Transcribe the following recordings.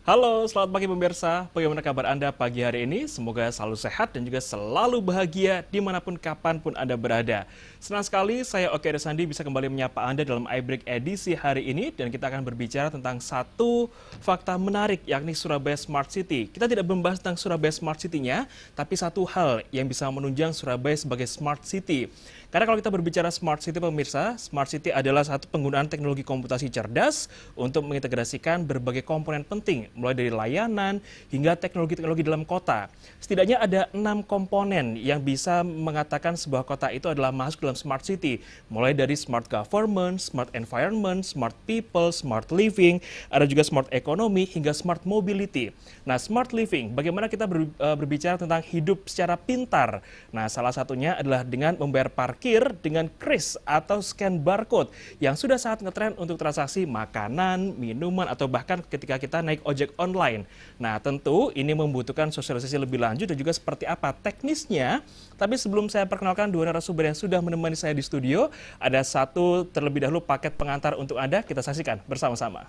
Halo, selamat pagi pemirsa. Bagaimana kabar Anda pagi hari ini? Semoga selalu sehat dan juga selalu bahagia dimanapun kapanpun Anda berada. Senang sekali saya Oke Resandi bisa kembali menyapa Anda dalam iBreak edisi hari ini dan kita akan berbicara tentang satu fakta menarik yakni Surabaya Smart City. Kita tidak membahas tentang Surabaya Smart City-nya, tapi satu hal yang bisa menunjang Surabaya sebagai Smart City. Karena kalau kita berbicara Smart City pemirsa, Smart City adalah satu penggunaan teknologi komputasi cerdas untuk mengintegrasikan berbagai komponen penting, mulai dari layanan hingga teknologi-teknologi dalam kota. Setidaknya ada 6 komponen yang bisa mengatakan sebuah kota itu adalah masuk dalam Smart City, mulai dari Smart Government, Smart Environment, Smart People, Smart Living, ada juga Smart Economy hingga Smart Mobility. Nah, Smart Living, bagaimana kita berbicara tentang hidup secara pintar? Nah, salah satunya adalah dengan membayar parkir dengan kris atau scan barcode yang sudah sangat ngetren untuk transaksi makanan, minuman, atau bahkan ketika kita naik ojek online. Nah, tentu ini membutuhkan sosialisasi lebih lanjut dan juga seperti apa teknisnya. Tapi sebelum saya perkenalkan dua narasumber yang sudah menemani saya di studio, ada satu terlebih dahulu paket pengantar untuk Anda, kita saksikan bersama-sama.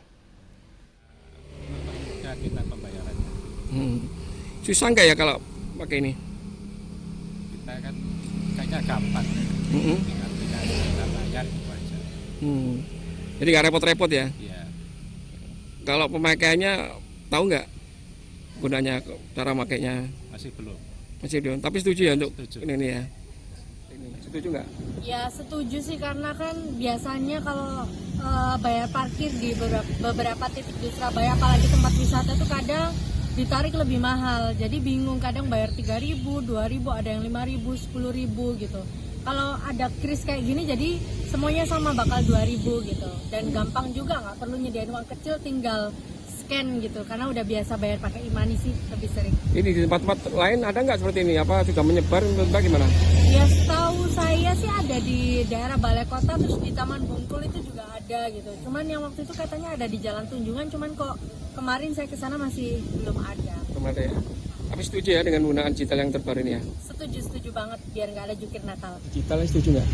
Kita pembayarannya. Susah nggak ya kalau pakai ini? Kita kan kayaknya gampang. Tinggal kita bayar itu aja. Jadi nggak repot-repot ya? Iya. Kalau pemakaiannya tahu nggak gunanya, cara makainya? Masih belum. Masih belum. Tapi setuju ya untuk Setuju. ini ya? Setuju nggak? Ya setuju sih karena kan biasanya kalau bayar parkir di beberapa titik di Surabaya apalagi tempat wisata tuh kadang ditarik lebih mahal. Jadi bingung kadang bayar 3.000, 2.000, ada yang 5.000, 10.000 gitu. Kalau ada kris kayak gini jadi semuanya sama bakal 2.000 gitu. Dan gampang juga, nggak perlu nyediain uang kecil, tinggal scan gitu karena udah biasa bayar pakai e-money sih lebih sering. Ini di tempat-tempat lain ada nggak seperti ini? Apa sudah menyebar atau bagaimana? Ya setahu saya sih ada di daerah Balai Kota, terus di Taman Bungkul itu juga ada gitu. Cuman yang waktu itu katanya ada di Jalan Tunjungan, cuman kok kemarin saya kesana masih belum ada. Belum ada ya? Tapi setuju ya dengan penggunaan digital yang terbaru ini ya? Setuju banget biar nggak ada jukir Natal. Digitalnya setuju nggak?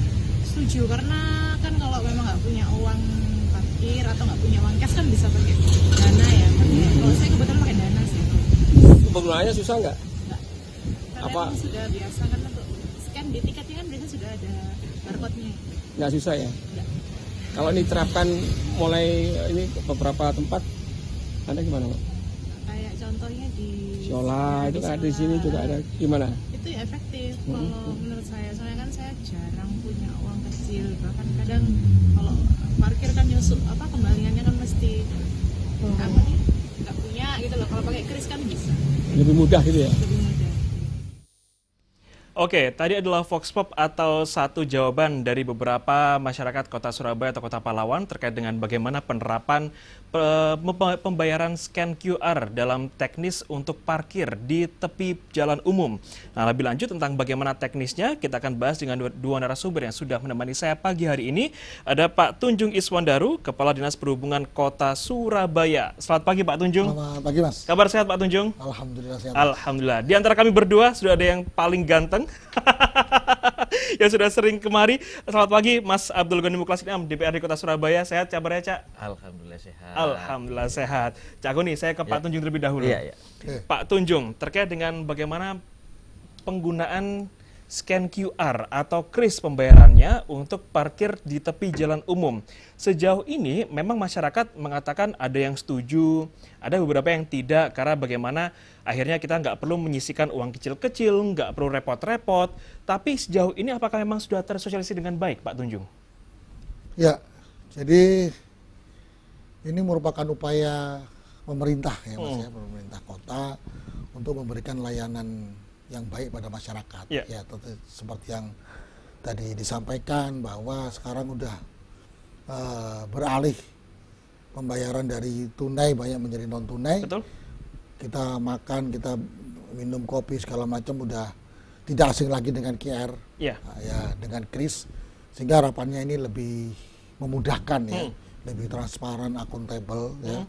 Setuju, karena kan kalau memang nggak punya uang parkir atau nggak punya uang cash kan bisa pakai dana ya. Kalau saya kebetulan pakai dana sih. Penggunaannya susah nggak? Nggak. Kalian Apa? sudah biasa kan untuk scan di tiketnya kan biasanya sudah ada barcode-nya. Nggak susah ya? Nggak. Kalau diterapkan mulai ini ke beberapa tempat, ada gimana Pak? Kayak contohnya di Siola itu kan ada di sini juga ada, gimana? itu ya efektif kalau menurut saya, soalnya kan saya jarang punya uang kecil, bahkan kadang kalau parkir kan nyusul kembaliannya kan mesti apa nih nggak punya gitu loh. Kalau pakai kris kan bisa Lebih mudah gitu ya? lebih mudah. Oke, tadi adalah Vox Pop atau satu jawaban dari beberapa masyarakat kota Surabaya atau kota Pahlawan terkait dengan bagaimana penerapan pembayaran scan QR dalam teknis untuk parkir di tepi jalan umum. Nah, lebih lanjut tentang bagaimana teknisnya, kita akan bahas dengan dua narasumber yang sudah menemani saya pagi hari ini. Ada Pak Tunjung Iswandaru, Kepala Dinas Perhubungan Kota Surabaya. Selamat pagi Pak Tunjung. Selamat pagi Mas. Kabar sehat Pak Tunjung? Alhamdulillah sehat. Alhamdulillah. Di antara kami berdua sudah ada yang paling ganteng yang sudah sering kemari. Selamat pagi Mas Abdul Ghani Mukhlasin, DPRD Kota Surabaya. Sehat kabarnya Cak? Alhamdulillah sehat. Alhamdulillah sehat. Cak Guni, saya ke Pak Tunjung terlebih dahulu. Iya. Pak Tunjung, terkait dengan bagaimana penggunaan scan QR atau kris pembayarannya untuk parkir di tepi jalan umum. Sejauh ini memang masyarakat mengatakan ada yang setuju, ada beberapa yang tidak, karena bagaimana akhirnya kita nggak perlu menyisikan uang kecil-kecil, nggak perlu repot-repot. Tapi sejauh ini apakah memang sudah tersosialisasi dengan baik, Pak Tunjung? Ya, jadi ini merupakan upaya pemerintah ya Mas ya, pemerintah kota untuk memberikan layanan yang baik pada masyarakat. Ya. Ya, seperti yang tadi disampaikan bahwa sekarang udah beralih pembayaran dari tunai banyak menjadi non tunai. Betul? Kita makan, kita minum kopi segala macam udah tidak asing lagi dengan QR, Iya. ya dengan kris, sehingga harapannya ini lebih memudahkan ya, lebih transparan, akuntabel ya.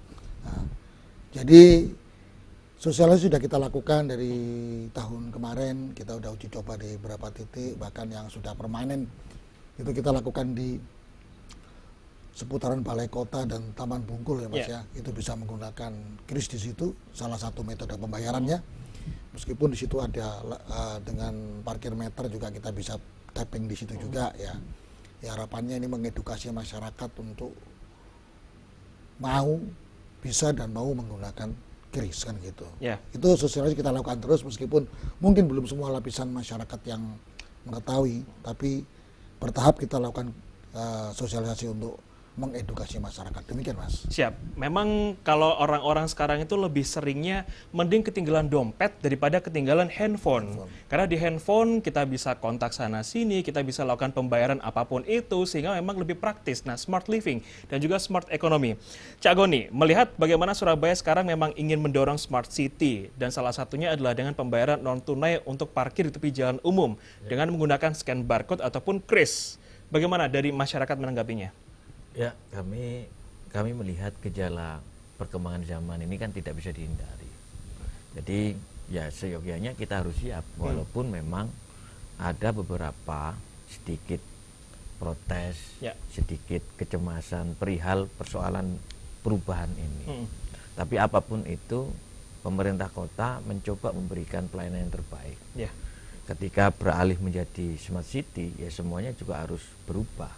Nah, jadi sosialisasi sudah kita lakukan dari tahun kemarin, kita udah uji coba di beberapa titik, bahkan yang sudah permanen itu kita lakukan di seputaran Balai Kota dan Taman Bungkul ya Mas Yeah. ya, itu bisa menggunakan kris di situ, salah satu metode pembayarannya. Meskipun di situ ada dengan parkir meter juga kita bisa tapping di situ juga ya. Ya harapannya ini mengedukasi masyarakat untuk mau bisa dan mau menggunakan kris kan gitu. Ya. Itu sosialisasi kita lakukan terus meskipun mungkin belum semua lapisan masyarakat yang mengetahui, tapi bertahap kita lakukan sosialisasi untuk mengedukasi masyarakat. Demikian Mas. Siap. Memang kalau orang-orang sekarang itu lebih seringnya mending ketinggalan dompet daripada ketinggalan handphone. Karena di handphone kita bisa kontak sana sini, kita bisa lakukan pembayaran apapun itu sehingga memang lebih praktis. Nah, smart living dan juga smart economy. Cak Goni, melihat bagaimana Surabaya sekarang memang ingin mendorong smart city dan salah satunya adalah dengan pembayaran non tunai untuk parkir di tepi jalan umum dengan menggunakan scan barcode ataupun kris. Bagaimana dari masyarakat menanggapinya? Ya, kami melihat gejala perkembangan zaman ini kan tidak bisa dihindari. Jadi ya seyogyanya kita harus siap, walaupun memang ada beberapa sedikit protes, sedikit kecemasan perihal persoalan perubahan ini. Tapi apapun itu, pemerintah kota mencoba memberikan pelayanan yang terbaik. Ketika beralih menjadi smart city, ya semuanya juga harus berubah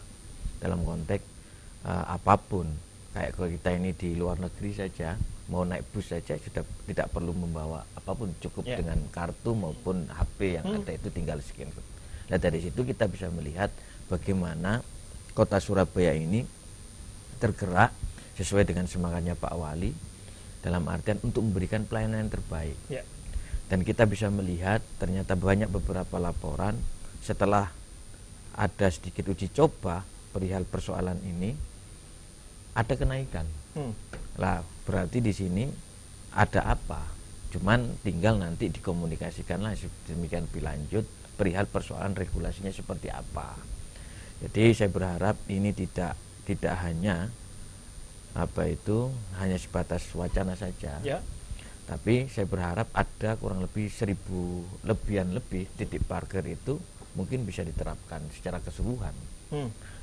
dalam konteks apapun. Kayak kalau kita ini di luar negeri saja, mau naik bus saja sudah tidak perlu membawa apapun, cukup dengan kartu maupun HP yang ada itu tinggal scan. Nah dari situ kita bisa melihat bagaimana kota Surabaya ini tergerak sesuai dengan semangatnya Pak Wali dalam artian untuk memberikan pelayanan yang terbaik. Dan kita bisa melihat ternyata banyak beberapa laporan setelah ada sedikit uji coba perihal persoalan ini ada kenaikan. Lah berarti di sini ada apa? Cuman tinggal nanti dikomunikasikanlah demikian lebih lanjut perihal persoalan regulasinya seperti apa. Jadi saya berharap ini tidak hanya hanya sebatas wacana saja. Tapi saya berharap ada kurang lebih 1.000 lebih titik parkir itu mungkin bisa diterapkan secara keseluruhan.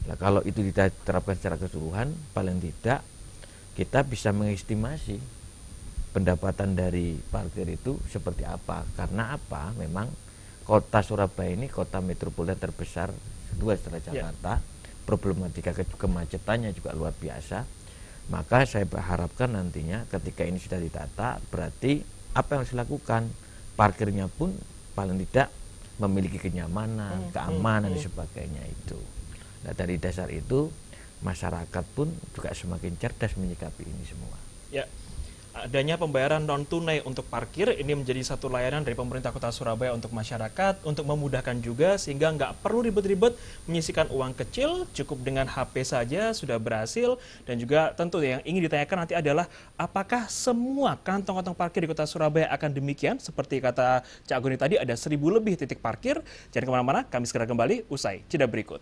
Nah, kalau itu diterapkan secara keseluruhan, paling tidak kita bisa mengestimasi pendapatan dari parkir itu seperti apa. Karena apa? Memang kota Surabaya ini kota metropolitan terbesar kedua setelah Jakarta. Problematika kemacetannya juga luar biasa. Maka saya berharapkan nantinya ketika ini sudah ditata, berarti apa yang harus dilakukan? Parkirnya pun paling tidak memiliki kenyamanan, keamanan dan sebagainya itu. Nah dari dasar itu masyarakat pun juga semakin cerdas menyikapi ini semua. Ya, adanya pembayaran non tunai untuk parkir ini menjadi satu layanan dari pemerintah Kota Surabaya untuk masyarakat untuk memudahkan juga sehingga nggak perlu ribet-ribet menyisikan uang kecil, cukup dengan HP saja sudah berhasil. Dan juga tentu yang ingin ditanyakan nanti adalah apakah semua kantong-kantong parkir di Kota Surabaya akan demikian seperti kata Cak Goni tadi ada 1.000 lebih titik parkir. Jangan kemana-mana, kami segera kembali usai jeda berikut.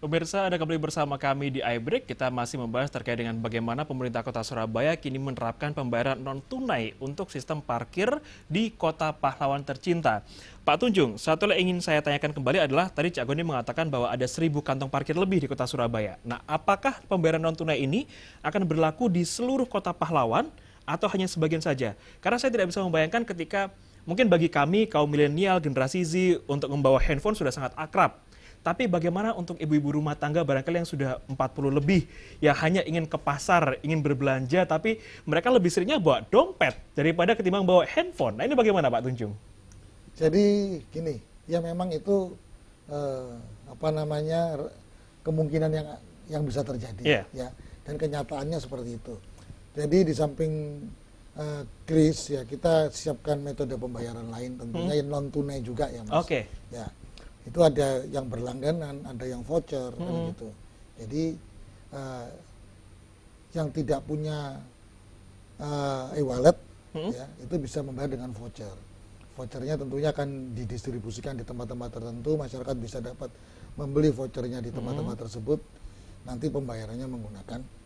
Pemirsa, Anda kembali bersama kami di iBreak. Kita masih membahas terkait dengan bagaimana pemerintah Kota Surabaya kini menerapkan pembayaran non-tunai untuk sistem parkir di Kota Pahlawan tercinta. Pak Tunjung, satu yang ingin saya tanyakan kembali adalah tadi Cak Goni mengatakan bahwa ada 1.000 kantong parkir lebih di Kota Surabaya. Nah, apakah pembayaran non-tunai ini akan berlaku di seluruh Kota Pahlawan atau hanya sebagian saja? Karena saya tidak bisa membayangkan ketika mungkin bagi kami, kaum milenial, generasi Z, untuk membawa handphone sudah sangat akrab. Tapi bagaimana untuk ibu-ibu rumah tangga barangkali yang sudah 40 lebih, yang hanya ingin ke pasar, ingin berbelanja, tapi mereka lebih seringnya bawa dompet daripada ketimbang bawa handphone. Nah ini bagaimana Pak Tunjung? Jadi gini, ya memang itu kemungkinan yang bisa terjadi, ya. Dan kenyataannya seperti itu. Jadi di samping kris ya kita siapkan metode pembayaran lain tentunya yang non tunai juga ya Mas. Ya. Itu ada yang berlangganan, ada yang voucher, kan gitu. Jadi yang tidak punya e-wallet, ya, itu bisa membayar dengan voucher. Vouchernya tentunya akan didistribusikan di tempat-tempat tertentu, masyarakat bisa dapat membeli vouchernya di tempat-tempat tersebut. nanti pembayarannya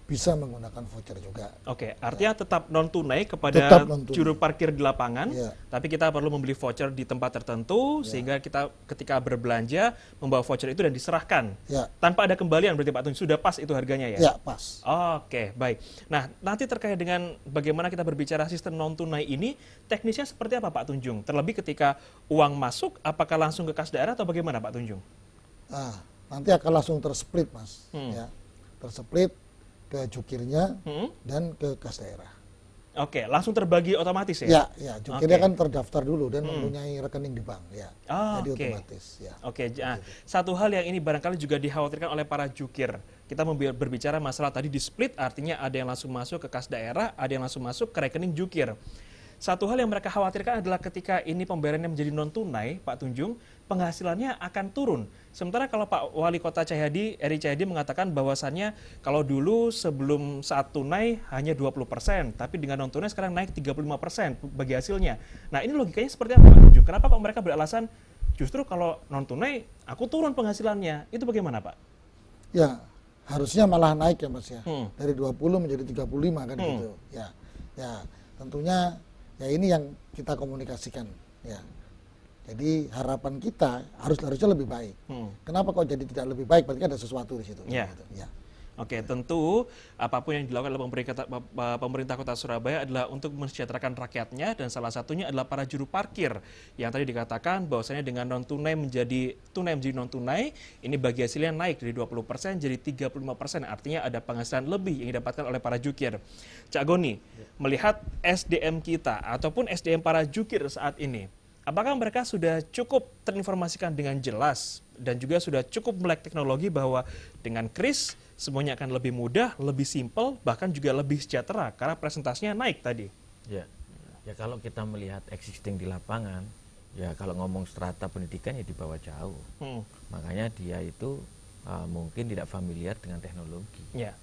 bisa menggunakan voucher juga. Oke, artinya tetap non tunai kepada Tetap non-tunai. juru parkir di lapangan, Ya. tapi kita perlu membeli voucher di tempat tertentu sehingga kita ketika berbelanja membawa voucher itu dan diserahkan. Ya, Tanpa ada kembalian berarti Pak Tun, sudah pas itu harganya ya? ya pas. Oke, baik. Nah, nanti terkait dengan bagaimana kita berbicara sistem non tunai ini, teknisnya seperti apa Pak Tunjung? Terlebih ketika uang masuk, apakah langsung ke kas daerah atau bagaimana Pak Tunjung? Nah, nanti akan langsung tersplit, Mas. Ya, tersplit ke jukirnya dan ke kas daerah. Oke, langsung terbagi otomatis ya? Ya, ya, jukirnya Oke. kan terdaftar dulu dan mempunyai rekening di bank, ya. Jadi Oke. otomatis, ya. Oke, satu hal yang ini barangkali juga dikhawatirkan oleh para jukir. Kita berbicara masalah tadi di split, artinya ada yang langsung masuk ke kas daerah, ada yang langsung masuk ke rekening jukir. Satu hal yang mereka khawatirkan adalah ketika ini pembayarannya menjadi non-tunai, Pak Tunjung, penghasilannya akan turun. Sementara kalau Pak Wali Kota Cahyadi, Eri Cahyadi mengatakan bahwasannya kalau dulu sebelum saat tunai hanya 20%, tapi dengan non-tunai sekarang naik 35% bagi hasilnya. Nah ini logikanya seperti apa Pak Tunjung? Kenapa kok mereka beralasan justru kalau non-tunai aku turun penghasilannya? Itu bagaimana Pak? Ya, harusnya malah naik ya, Mas ya. Dari 20 menjadi 35 kan gitu. Ya. Ya, tentunya ya ini yang kita komunikasikan, ya. Jadi harapan kita harusnya lebih baik. Kenapa kok jadi tidak lebih baik? Berarti ada sesuatu di situ. Ya. Gitu. Ya. Oke, tentu apapun yang dilakukan oleh pemerintah Kota Surabaya adalah untuk mensejahterakan rakyatnya dan salah satunya adalah para juru parkir yang tadi dikatakan bahwasanya dengan non tunai menjadi non tunai ini bagi hasilnya naik dari 20% jadi 35%, artinya ada penghasilan lebih yang didapatkan oleh para jukir. Cak Goni, melihat SDM kita ataupun SDM para jukir saat ini, apakah mereka sudah cukup terinformasikan dengan jelas dan juga sudah cukup melek teknologi bahwa dengan kris semuanya akan lebih mudah, lebih simpel, bahkan juga lebih sejahtera karena presentasinya naik tadi. Ya, ya kalau kita melihat existing di lapangan, ya kalau ngomong strata pendidikan ya di bawah jauh. Makanya dia itu mungkin tidak familiar dengan teknologi. Ya.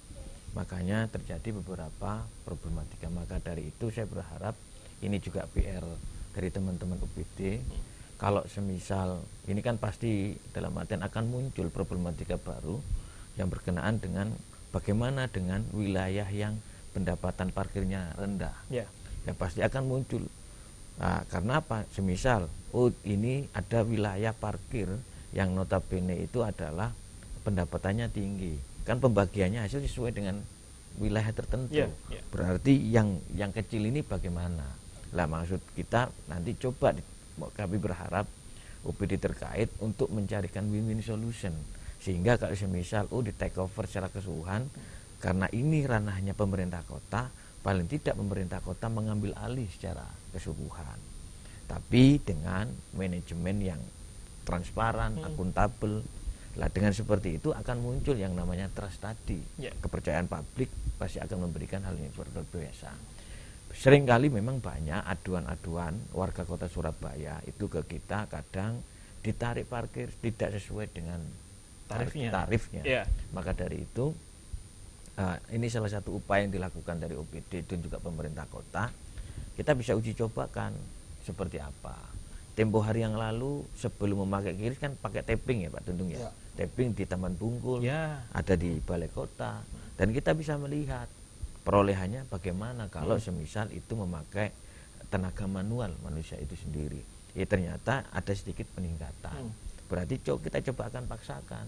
Makanya terjadi beberapa problematika. Maka dari itu saya berharap ini juga PR dari teman-teman UPD. Kalau semisal ini kan pasti dalam artian akan muncul problematika baru yang berkenaan dengan bagaimana dengan wilayah yang pendapatan parkirnya rendah. Ya. Yang pasti akan muncul. Nah, karena apa? Semisal, ini ada wilayah parkir yang notabene itu adalah pendapatannya tinggi. Kan pembagiannya hasil sesuai dengan wilayah tertentu. Ya, ya. Berarti yang kecil ini bagaimana? Lah maksud kita nanti coba kami berharap UPD terkait untuk mencarikan win-win solution. Sehingga kalau semisal di take over secara keseluruhan, karena ini ranahnya pemerintah kota, paling tidak pemerintah kota mengambil alih secara keseluruhan. Tapi dengan manajemen yang transparan, akuntabel. Lah dengan seperti itu akan muncul yang namanya trust tadi. Kepercayaan publik pasti akan memberikan hal yang luar biasa. Seringkali memang banyak aduan-aduan warga kota Surabaya itu ke kita kadang ditarik parkir tidak sesuai dengan tarifnya. Yeah. Maka dari itu ini salah satu upaya yang dilakukan dari OPD dan juga pemerintah kota. Kita bisa uji cobakan seperti apa. Tempo hari yang lalu sebelum memakai kris kan pakai tapping ya Pak Tuntung ya. Tapping di Taman Bungkul, ada di Balai Kota, dan kita bisa melihat perolehannya bagaimana kalau semisal itu memakai tenaga manual manusia itu sendiri. Ya ternyata ada sedikit peningkatan. Berarti kita coba akan paksakan.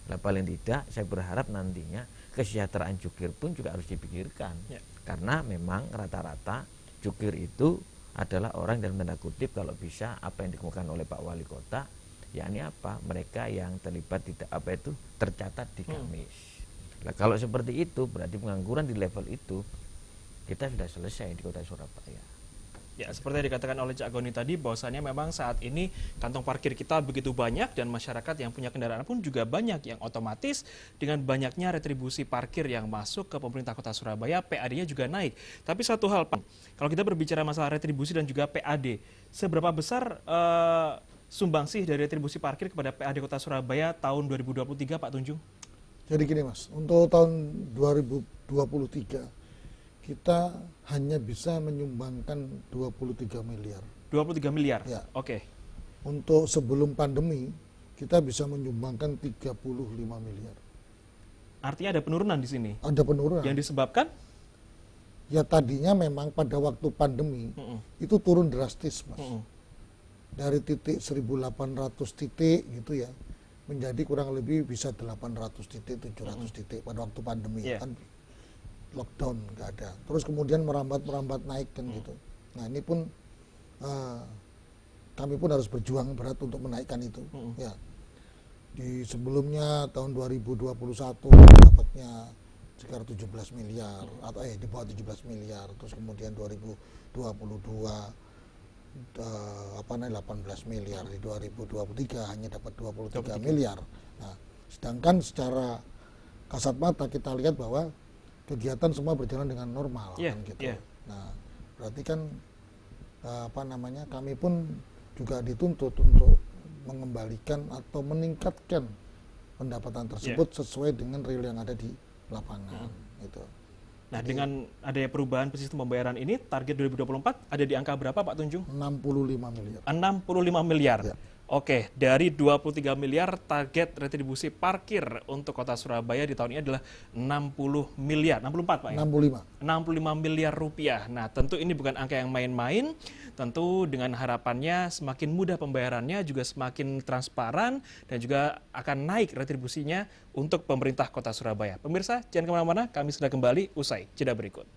Nah, paling tidak saya berharap nantinya kesejahteraan jukir pun juga harus dipikirkan. Karena memang rata-rata jukir itu adalah orang dalam tanda kutip kalau bisa apa yang dikemukakan oleh Pak Wali Kota, yakni apa? Mereka yang terlibat tidak tercatat di Kamis. Nah, kalau seperti itu berarti pengangguran di level itu kita sudah selesai di Kota Surabaya. Ya, seperti yang dikatakan oleh Cak Goni tadi, bahwasannya memang saat ini kantong parkir kita begitu banyak dan masyarakat yang punya kendaraan pun juga banyak, yang otomatis dengan banyaknya retribusi parkir yang masuk ke pemerintah Kota Surabaya, PAD-nya juga naik. Tapi satu hal Pak, kalau kita berbicara masalah retribusi dan juga PAD, seberapa besar sumbangsih dari retribusi parkir kepada PAD Kota Surabaya tahun 2023 Pak Tunjung? Jadi gini Mas, untuk tahun 2023 kita hanya bisa menyumbangkan 23 miliar. 23 miliar? Ya. Oke. Untuk sebelum pandemi, kita bisa menyumbangkan 35 miliar. Artinya ada penurunan di sini. Ada penurunan. Yang disebabkan? Ya tadinya memang pada waktu pandemi itu turun drastis, Mas. Dari titik 1.800 titik gitu ya, menjadi kurang lebih bisa 800 titik, 700 titik pada waktu pandemi. Kan lockdown nggak ada. Terus kemudian merambat naik kan gitu. Nah ini pun kami pun harus berjuang berat untuk menaikkan itu. Ya. Di sebelumnya tahun 2021 dapatnya sekitar 17 miliar atau di bawah 17 miliar. Terus kemudian 2022 18 miliar, di 2023 hanya dapat 23 miliar. Nah, sedangkan secara kasat mata kita lihat bahwa kegiatan semua berjalan dengan normal kan gitu. Nah, berarti kan kami pun juga dituntut untuk mengembalikan atau meningkatkan pendapatan tersebut sesuai dengan real yang ada di lapangan gitu. Nah, dengan adanya perubahan sistem pembayaran ini, target 2024 ada di angka berapa Pak Tunjung? 65 miliar. 65 miliar. Ya. Oke, dari 23 miliar target retribusi parkir untuk Kota Surabaya di tahun ini adalah 60 miliar, 64 Pak ya? 65 miliar rupiah. Nah, tentu ini bukan angka yang main-main. Tentu dengan harapannya semakin mudah pembayarannya, juga semakin transparan, dan juga akan naik retribusinya untuk pemerintah Kota Surabaya. Pemirsa, jangan kemana-mana, kami sudah kembali usai jeda berikut.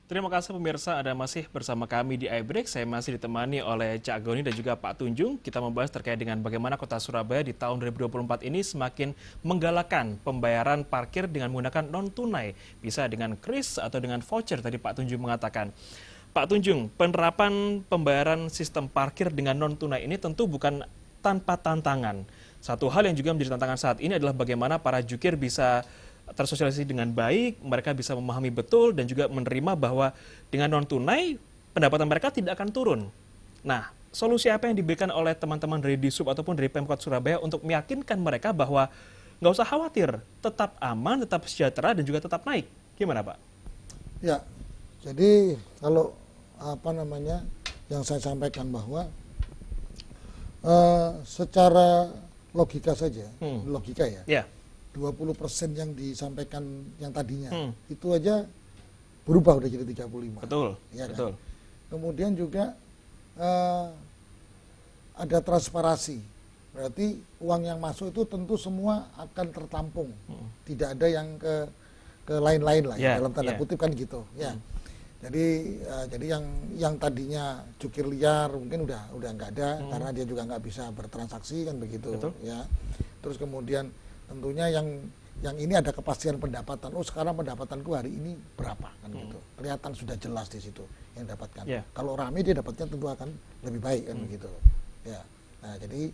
Terima kasih pemirsa, Anda masih bersama kami di iBreak. Saya masih ditemani oleh Cak Goni dan juga Pak Tunjung. Kita membahas terkait dengan bagaimana Kota Surabaya di tahun 2024 ini semakin menggalakkan pembayaran parkir dengan menggunakan non-tunai. Bisa dengan kris atau dengan voucher, tadi Pak Tunjung mengatakan. Pak Tunjung, penerapan pembayaran sistem parkir dengan non-tunai ini tentu bukan tanpa tantangan. Satu hal yang juga menjadi tantangan saat ini adalah bagaimana para jukir bisa tersosialisasi dengan baik, mereka bisa memahami betul dan juga menerima bahwa dengan non-tunai pendapatan mereka tidak akan turun. Nah, solusi apa yang diberikan oleh teman-teman dari Disub ataupun dari Pemkot Surabaya untuk meyakinkan mereka bahwa nggak usah khawatir, tetap aman, tetap sejahtera dan juga tetap naik? Gimana Pak? Ya, jadi kalau yang saya sampaikan bahwa secara logika saja, logika ya. 20% yang disampaikan yang tadinya itu aja berubah udah jadi 35. Betul. Ya kan? Betul. Kemudian juga ada transparansi. Berarti uang yang masuk itu tentu semua akan tertampung. Tidak ada yang ke lain-lain lah dalam tanda kutip kan gitu. Ya. Jadi yang tadinya jukir liar mungkin udah nggak ada karena dia juga nggak bisa bertransaksi kan begitu. Betul. Ya. Terus kemudian tentunya yang ini ada kepastian pendapatan. Oh, sekarang pendapatanku hari ini berapa kan gitu. Kelihatan sudah jelas di situ yang dapatkan. Kalau rame dia dapatnya tentu akan lebih baik kan begitu. Ya. Nah, jadi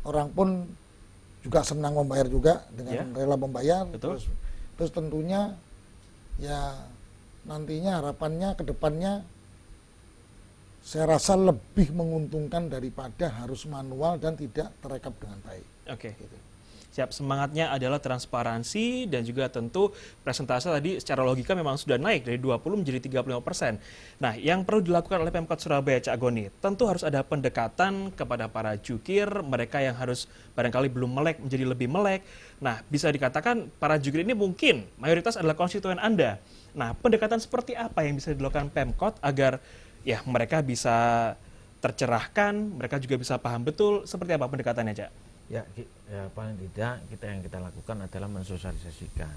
orang pun juga senang membayar juga dengan rela membayar. Terus tentunya ya nantinya harapannya ke depannya saya rasa lebih menguntungkan daripada harus manual dan tidak terekap dengan baik. Oke. Gitu. Siap, semangatnya adalah transparansi dan juga tentu presentase tadi secara logika memang sudah naik dari 20 menjadi 35%. Nah, yang perlu dilakukan oleh Pemkot Surabaya, Cak Goni, tentu harus ada pendekatan kepada para jukir, mereka yang harus barangkali belum melek menjadi lebih melek. Nah, bisa dikatakan para jukir ini mungkin mayoritas adalah konstituen Anda. Nah, pendekatan seperti apa yang bisa dilakukan Pemkot agar ya mereka bisa tercerahkan, mereka juga bisa paham betul seperti apa pendekatannya, Cak? Ya, paling tidak yang kita lakukan adalah mensosialisasikan.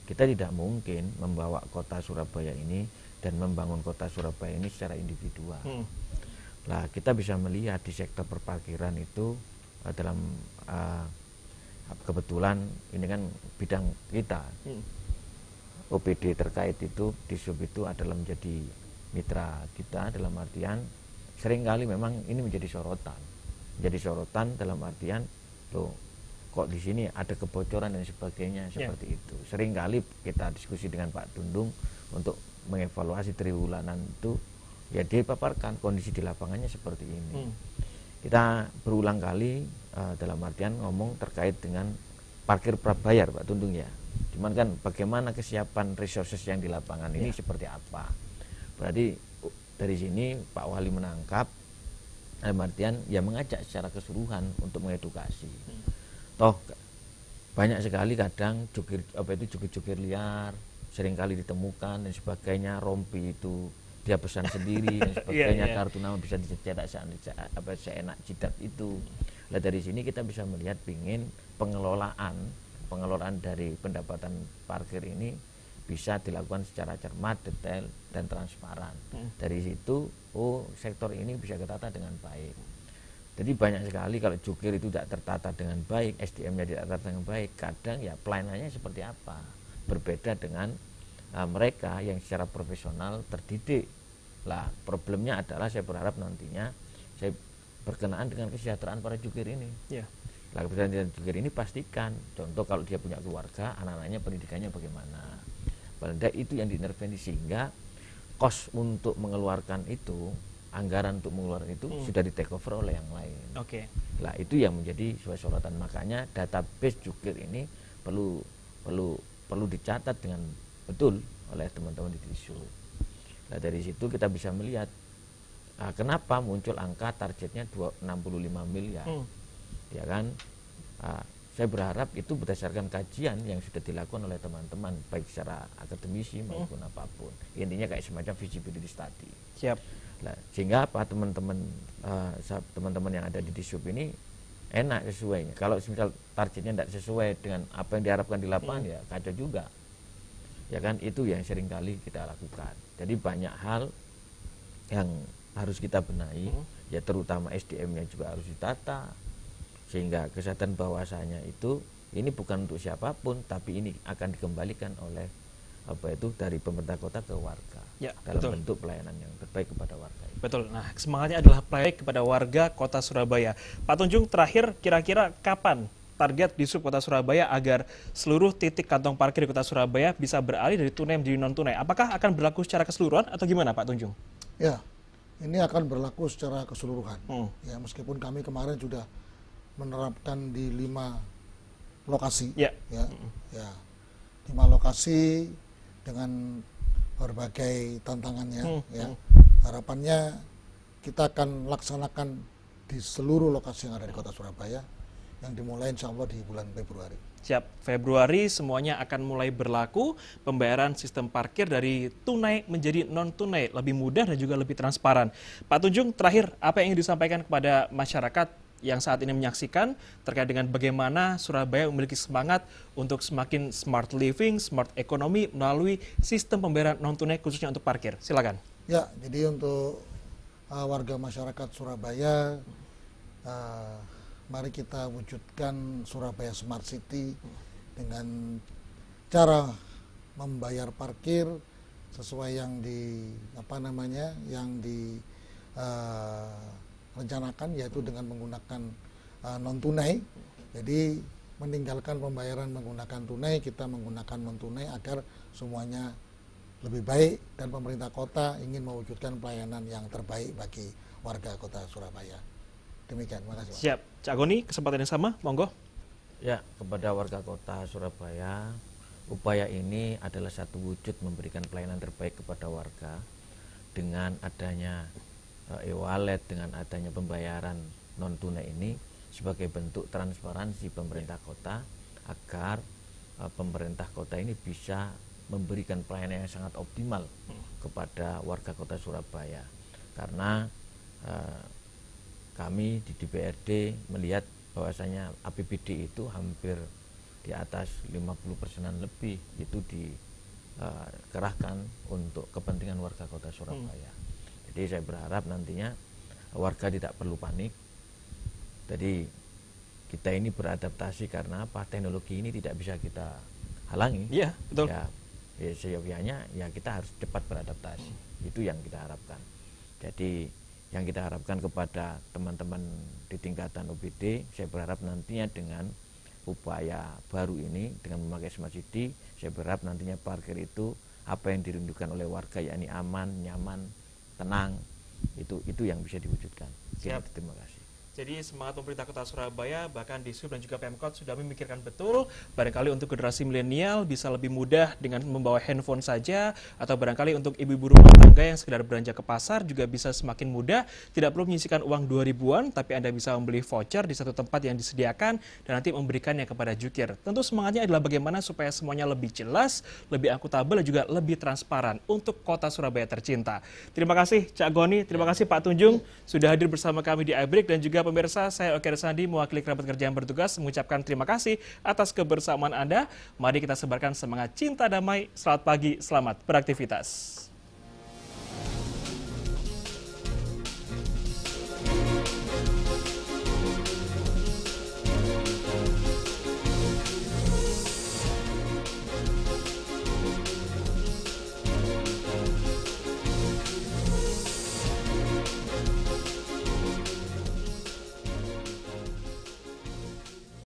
Kita tidak mungkin membawa kota Surabaya ini dan membangun kota Surabaya ini secara individual. Nah, kita bisa melihat di sektor perparkiran itu dalam kebetulan ini kan bidang kita. OPD terkait itu Disub itu adalah menjadi mitra kita dalam artian seringkali memang ini menjadi sorotan. Jadi sorotan dalam artian loh, kok di sini ada kebocoran dan sebagainya seperti itu. Seringkali kita diskusi dengan Pak Tundung untuk mengevaluasi triwulanan itu, ya dia paparkan kondisi di lapangannya seperti ini. Kita berulang kali dalam artian ngomong terkait dengan parkir prabayar Pak Tundung ya. Cuman kan bagaimana kesiapan resources yang di lapangan ini seperti apa. Berarti dari sini Pak Wali menangkap, dalam artian ya mengajak secara keseluruhan untuk mengedukasi. Toh banyak sekali kadang jukir liar seringkali ditemukan dan sebagainya, rompi itu dia pesan sendiri dan sebagainya, kartu nama bisa dicetak seenak jidat itu. Nah dari sini kita bisa melihat pingin pengelolaan dari pendapatan parkir ini bisa dilakukan secara cermat, detail dan transparan. Dari situ sektor ini bisa ketata dengan baik. Jadi banyak sekali kalau jukir itu tidak tertata dengan baik, SDM-nya tidak tertata dengan baik, kadang ya pelayanannya seperti apa. Berbeda dengan mereka yang secara profesional terdidik. Lah problemnya adalah saya berharap nantinya saya berkenaan dengan kesejahteraan para jukir ini. Lah kesejahteraan jukir ini pastikan, contoh kalau dia punya keluarga, anak-anaknya pendidikannya bagaimana. Paling tidak itu yang diintervensi, sehingga kos untuk mengeluarkan itu, anggaran untuk mengeluarkan itu sudah di take over oleh yang lain. Lah itu yang menjadi sebuah sorotan. Makanya database jukir ini perlu dicatat dengan betul oleh teman-teman di Disub. Nah dari situ kita bisa melihat kenapa muncul angka targetnya 65 miliar. Ya kan? Saya berharap itu berdasarkan kajian yang sudah dilakukan oleh teman-teman baik secara akademisi maupun apapun. Intinya kayak semacam feasibility study. Nah, sehingga apa teman-teman yang ada di Disub ini enak sesuainya. Kalau misal targetnya tidak sesuai dengan apa yang diharapkan di lapangan ya kacau juga. Ya kan, itu yang sering kali kita lakukan. Jadi banyak hal yang harus kita benahi, ya terutama SDM-nya juga harus ditata, sehingga kesadaran bahwasanya itu ini bukan untuk siapapun, tapi ini akan dikembalikan oleh dari pemerintah kota ke warga dalam bentuk pelayanan yang terbaik kepada warga. Betul. Nah, semangatnya adalah pelayanan kepada warga Kota Surabaya. Pak Tunjung, terakhir kira-kira kapan target Disub Kota Surabaya agar seluruh titik kantong parkir di Kota Surabaya bisa beralih dari tunai menjadi non tunai? Apakah akan berlaku secara keseluruhan atau gimana, Pak Tunjung? Ya, ini akan berlaku secara keseluruhan. Ya, meskipun kami kemarin sudah menerapkan di 5 lokasi, ya 5 lokasi dengan berbagai tantangannya. Ya, harapannya kita akan laksanakan di seluruh lokasi yang ada di Kota Surabaya, yang dimulai insya Allah di bulan Februari. Siap, Februari semuanya akan mulai berlaku, pembayaran sistem parkir dari tunai menjadi non-tunai, lebih mudah dan juga lebih transparan. Pak Tunjung, terakhir apa yang ingin disampaikan kepada masyarakat yang saat ini menyaksikan terkait dengan bagaimana Surabaya memiliki semangat untuk semakin smart living, smart economy melalui sistem pembayaran non-tunai khususnya untuk parkir? Silakan. Ya, jadi untuk warga masyarakat Surabaya, mari kita wujudkan Surabaya Smart City dengan cara membayar parkir sesuai yang direncanakan, yaitu dengan menggunakan non tunai. Jadi meninggalkan pembayaran menggunakan tunai, kita menggunakan non tunai agar semuanya lebih baik, dan pemerintah kota ingin mewujudkan pelayanan yang terbaik bagi warga Kota Surabaya. Demikian, terima kasih. Siap. Cak Goni, kesempatan yang sama, monggo. Ya, kepada warga Kota Surabaya, upaya ini adalah satu wujud memberikan pelayanan terbaik kepada warga dengan adanya e-wallet, dengan adanya pembayaran non-tunai ini sebagai bentuk transparansi pemerintah kota agar pemerintah kota ini bisa memberikan pelayanan yang sangat optimal kepada warga Kota Surabaya. Karena kami di DPRD melihat bahwasanya APBD itu hampir di atas 50%-an lebih itu dikerahkan untuk kepentingan warga Kota Surabaya. Jadi saya berharap nantinya warga tidak perlu panik. Jadi kita ini beradaptasi karena apa? Teknologi ini tidak bisa kita halangi. Iya, betul. Ya seyogyanya ya kita harus cepat beradaptasi. Itu yang kita harapkan. Jadi yang kita harapkan kepada teman-teman di tingkatan OBD, saya berharap nantinya dengan upaya baru ini dengan memakai Smart City, saya berharap nantinya parkir itu apa yang dirindukan oleh warga, yakni aman, nyaman, tenang, itu yang bisa diwujudkan. Siap. Terima kasih. Jadi semangat pemerintah Kota Surabaya, bahkan Dishub dan juga Pemkot sudah memikirkan betul, barangkali untuk generasi milenial bisa lebih mudah dengan membawa handphone saja, atau barangkali untuk ibu-ibu rumah tangga yang sekedar belanja ke pasar juga bisa semakin mudah, tidak perlu menyisihkan uang 2.000-an, tapi Anda bisa membeli voucher di satu tempat yang disediakan dan nanti memberikannya kepada jukir. Tentu semangatnya adalah bagaimana supaya semuanya lebih jelas, lebih akuntabel, dan juga lebih transparan untuk Kota Surabaya tercinta. Terima kasih Cak Goni, terima kasih Pak Tunjung sudah hadir bersama kami di iBreak, dan juga pemirsa, saya Oke Sandi mewakili kerabat kerja yang bertugas mengucapkan terima kasih atas kebersamaan Anda. Mari kita sebarkan semangat cinta damai. Selamat pagi, selamat beraktivitas.